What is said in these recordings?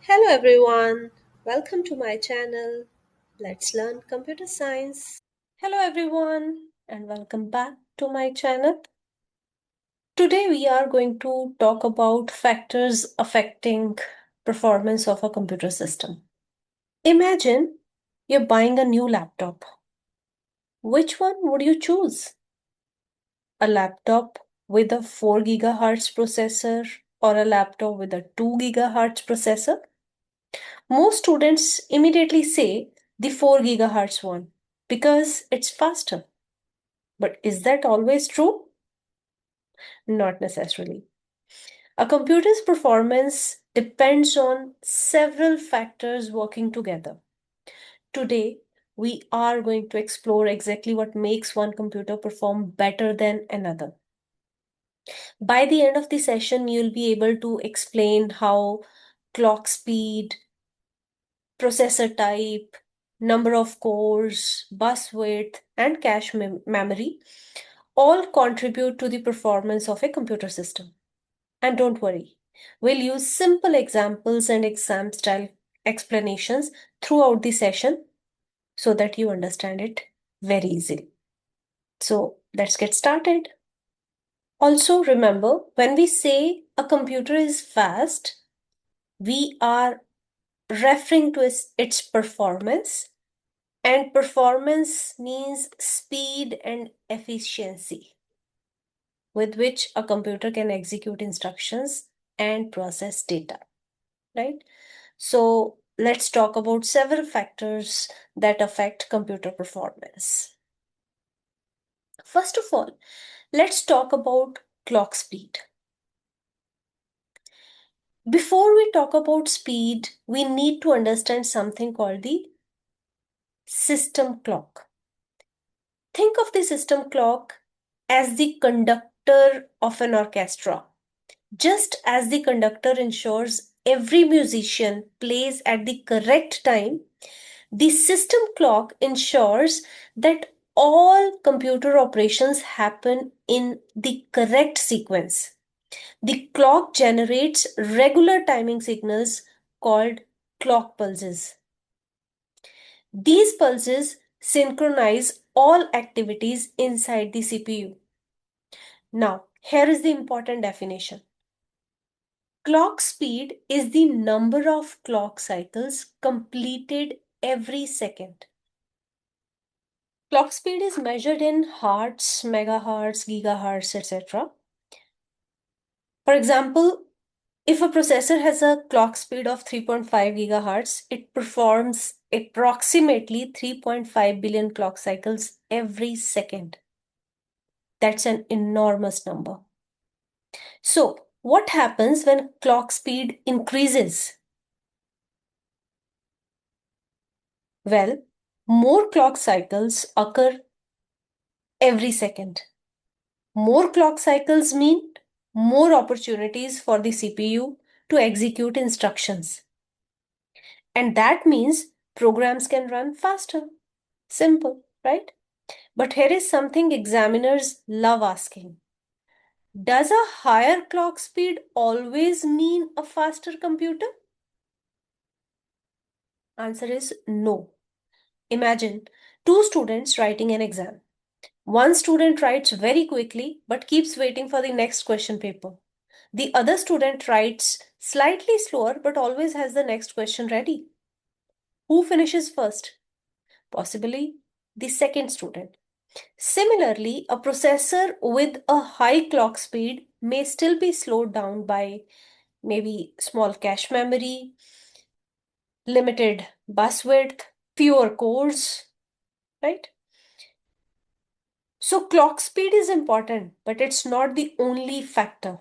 Hello everyone, welcome to my channel. Let's learn computer science. Hello everyone and welcome back to my channel. Today we are going to talk about factors affecting performance of a computer system. Imagine you're buying a new laptop. Which one would you choose? A laptop with a 4 gigahertz processor or a laptop with a 2 gigahertz processor? Most students immediately say the 4 gigahertz one because it's faster. But is that always true? Not necessarily. A computer's performance depends on several factors working together. Today, we are going to explore exactly what makes one computer perform better than another. By the end of the session, you'll be able to explain how clock speed, processor type, number of cores, bus width, and cache memory all contribute to the performance of a computer system. And don't worry, we'll use simple examples and exam style explanations throughout the session so that you understand it very easily. So let's get started. Also, remember when we say a computer is fast, we are referring to its performance. And performance means speed and efficiency with which a computer can execute instructions and process data, right? So let's talk about several factors that affect computer performance. First of all, let's talk about clock speed. Before we talk about speed, we need to understand something called the system clock. Think of the system clock as the conductor of an orchestra. Just as the conductor ensures every musician plays at the correct time, the system clock ensures that all computer operations happen in the correct sequence. The clock generates regular timing signals called clock pulses. These pulses synchronize all activities inside the CPU. Now, here is the important definition. Clock speed is the number of clock cycles completed every second. Clock speed is measured in hertz, megahertz, gigahertz, etc. For example, if a processor has a clock speed of 3.5 gigahertz, it performs approximately 3.5 billion clock cycles every second. That's an enormous number. So, what happens when clock speed increases? Well, more clock cycles occur every second. More clock cycles mean more opportunities for the CPU to execute instructions. And that means programs can run faster. Simple, right? But here is something examiners love asking. Does a higher clock speed always mean a faster computer? Answer is no. Imagine two students writing an exam. One student writes very quickly but keeps waiting for the next question paper. The other student writes slightly slower but always has the next question ready. Who finishes first? Possibly the second student. Similarly, a processor with a high clock speed may still be slowed down by maybe small cache memory, limited bus width, fewer cores, right? So clock speed is important, but it's not the only factor.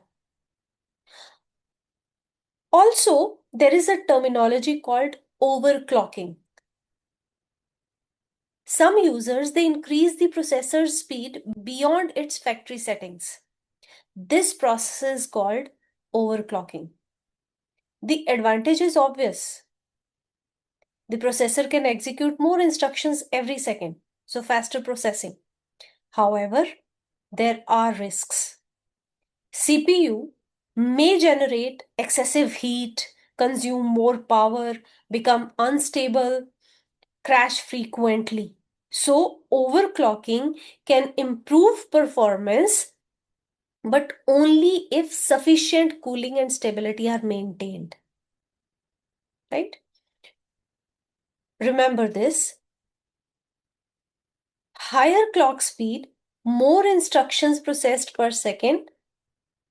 Also, there is a terminology called overclocking. Some users they increase the processor's speed beyond its factory settings. This process is called overclocking. The advantage is obvious. The processor can execute more instructions every second, so faster processing. However, there are risks. CPU may generate excessive heat, consume more power, become unstable, crash frequently. So, overclocking can improve performance, but only if sufficient cooling and stability are maintained. Right? Remember this. Higher clock speed, more instructions processed per second,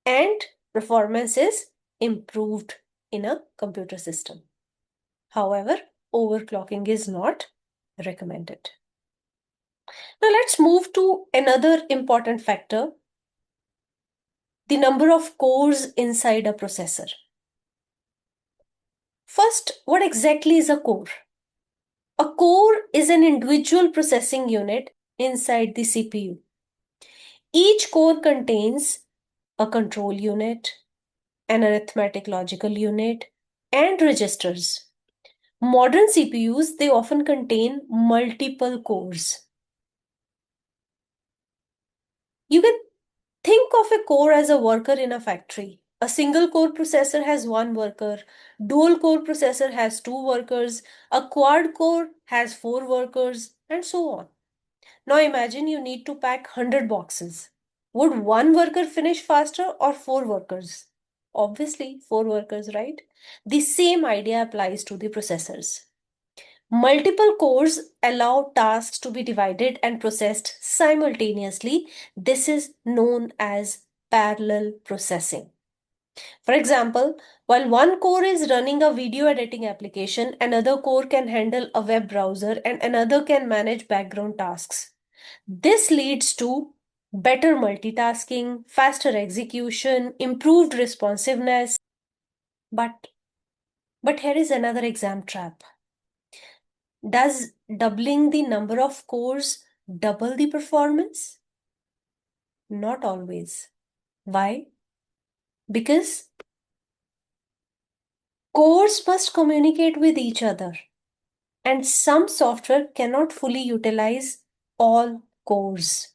and performance is improved in a computer system. However, overclocking is not recommended. Now let's move to another important factor, the number of cores inside a processor. First, what exactly is a core? A core is an individual processing unit inside the CPU. Each core contains a control unit, an arithmetic logical unit, and registers. Modern CPUs, they often contain multiple cores. You can think of a core as a worker in a factory. A single core processor has one worker, dual core processor has two workers, a quad core has four workers, and so on. Now imagine you need to pack 100 boxes. Would one worker finish faster or four workers? Obviously, four workers, right? The same idea applies to the processors. Multiple cores allow tasks to be divided and processed simultaneously. This is known as parallel processing. For example, while one core is running a video editing application, another core can handle a web browser and another can manage background tasks. This leads to better multitasking, faster execution, improved responsiveness. But here is another exam trap. Does doubling the number of cores double the performance? Not always. Why? Because cores must communicate with each other, and some software cannot fully utilize all cores.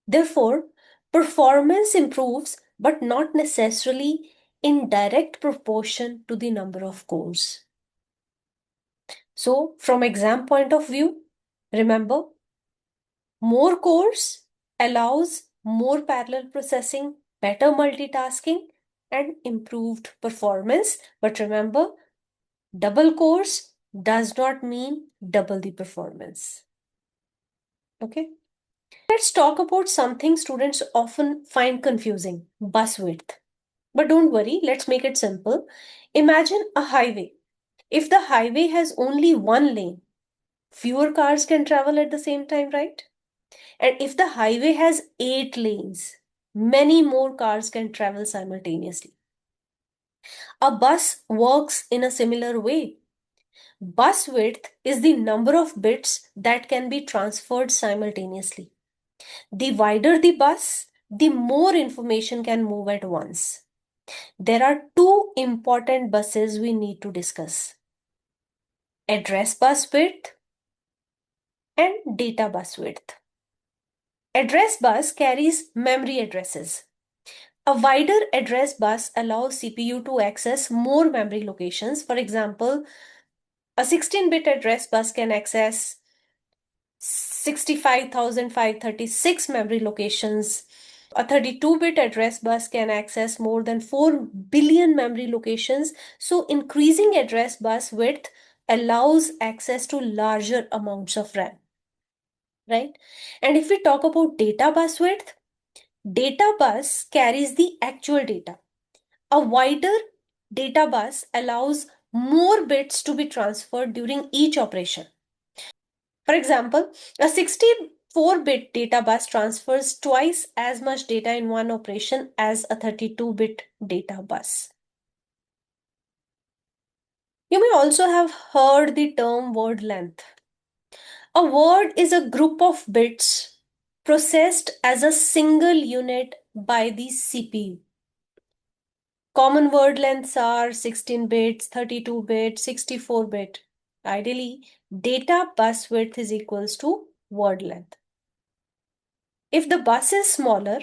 Therefore, performance improves, but not necessarily in direct proportion to the number of cores. So, from exam point of view, remember, more cores allows more parallel processing, better multitasking, and improved performance. But remember, double cores does not mean double the performance. Okay. Let's talk about something students often find confusing, bus width. But don't worry, let's make it simple. Imagine a highway. If the highway has only one lane, fewer cars can travel at the same time, right? And if the highway has 8 lanes, many more cars can travel simultaneously. A bus works in a similar way. Bus width is the number of bits that can be transferred simultaneously. The wider the bus, the more information can move at once. There are two important buses we need to discuss: address bus width and data bus width. Address bus carries memory addresses. A wider address bus allows CPU to access more memory locations. For example, a 16-bit address bus can access 65,536 memory locations. A 32-bit address bus can access more than 4 billion memory locations. So increasing address bus width allows access to larger amounts of RAM, right? And if we talk about data bus width, data bus carries the actual data. A wider data bus allows more bits to be transferred during each operation. For example, a 64-bit data bus transfers twice as much data in one operation as a 32-bit data bus. You may also have heard the term word length. A word is a group of bits processed as a single unit by the CPU. Common word lengths are 16 bits, 32 bit, 64 bit. Ideally, data bus width is equals to word length. If the bus is smaller,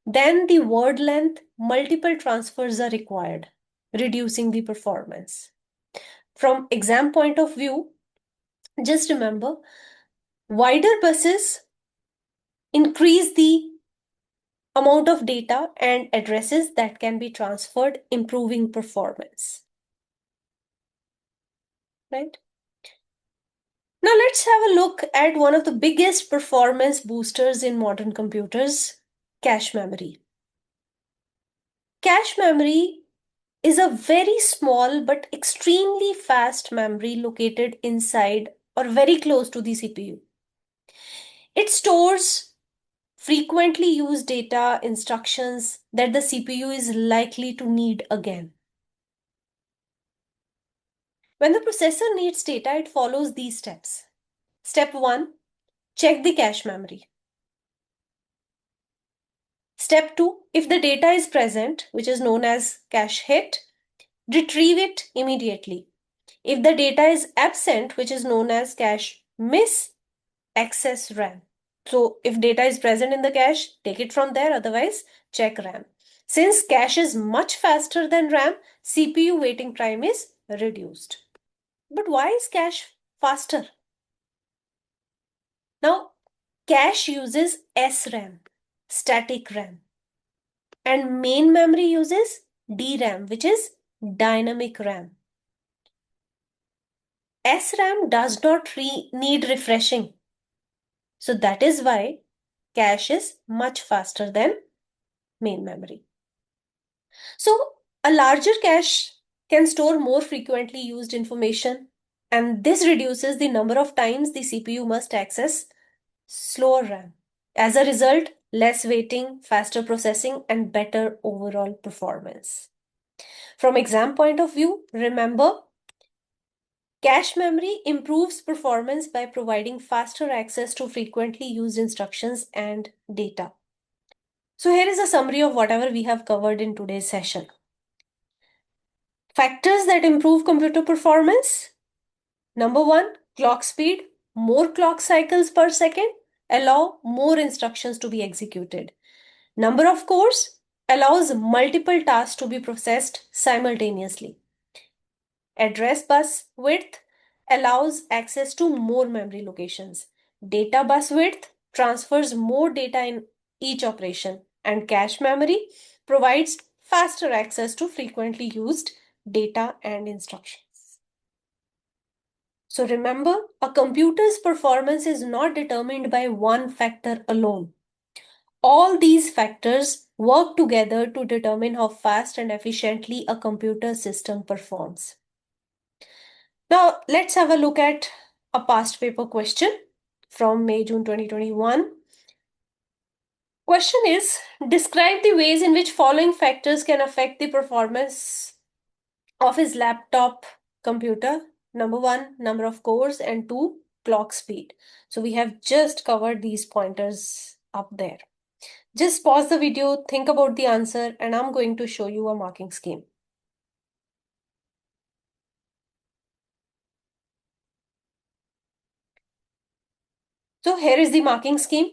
then the word length multiple transfers are required, reducing the performance. From exam point of view, just remember, wider buses increase the amount of data and addresses that can be transferred, improving performance. Right? Now let's have a look at one of the biggest performance boosters in modern computers, cache memory. Cache memory is a very small but extremely fast memory located inside or very close to the CPU. It stores frequently used data, instructions that the CPU is likely to need again. When the processor needs data, it follows these steps. Step 1, check the cache memory. Step 2, if the data is present, which is known as cache hit, retrieve it immediately. If the data is absent, which is known as cache miss, access RAM. So if data is present in the cache, take it from there, otherwise check RAM. Since cache is much faster than RAM, CPU waiting time is reduced. But why is cache faster? Now, cache uses SRAM, static RAM, and main memory uses DRAM, which is dynamic RAM. SRAM does not need refreshing. So that is why cache is much faster than main memory. So a larger cache can store more frequently used information, and this reduces the number of times the CPU must access slower RAM. As a result, less waiting, faster processing, and better overall performance. From exam point of view, remember, cache memory improves performance by providing faster access to frequently used instructions and data. So here is a summary of whatever we have covered in today's session. Factors that improve computer performance. Number 1, clock speed. More clock cycles per second allow more instructions to be executed. Number of cores allows multiple tasks to be processed simultaneously. Address bus width allows access to more memory locations. Data bus width transfers more data in each operation, and cache memory provides faster access to frequently used data and instructions. So remember, a computer's performance is not determined by one factor alone. All these factors work together to determine how fast and efficiently a computer system performs. Now, let's have a look at a past paper question from May-June 2021. Question is, describe the ways in which following factors can affect the performance of his laptop computer. Number 1, number of cores, and 2, clock speed. So we have just covered these pointers up there. Just pause the video, think about the answer, and I'm going to show you a marking scheme. So here is the marking scheme.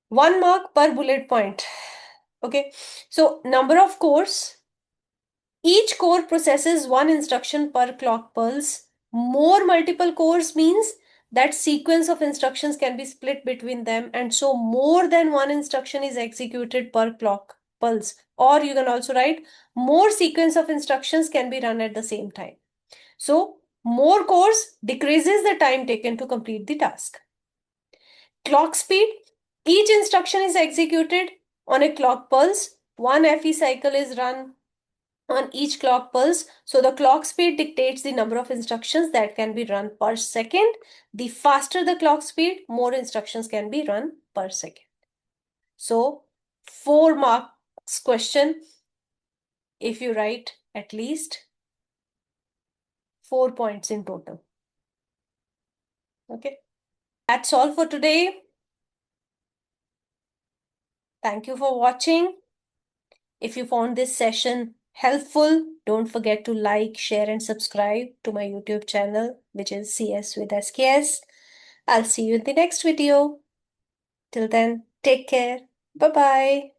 1 mark per bullet point. Okay, so number of cores. Each core processes 1 instruction per clock pulse. More multiple cores means that sequence of instructions can be split between them, and so more than 1 instruction is executed per clock pulse. Or you can also write more sequence of instructions can be run at the same time. So more cores decreases the time taken to complete the task. Clock speed. Each instruction is executed on a clock pulse. 1 FE cycle is run on each clock pulse. So the clock speed dictates the number of instructions that can be run per second. The faster the clock speed, more instructions can be run per second. So 4 marks question if you write at least 4 points in total. Okay. That's all for today. Thank you for watching. If you found this session helpful, don't forget to like, share, and subscribe to my YouTube channel, which is CS with SKS. I'll see you in the next video. Till then, take care. Bye-bye.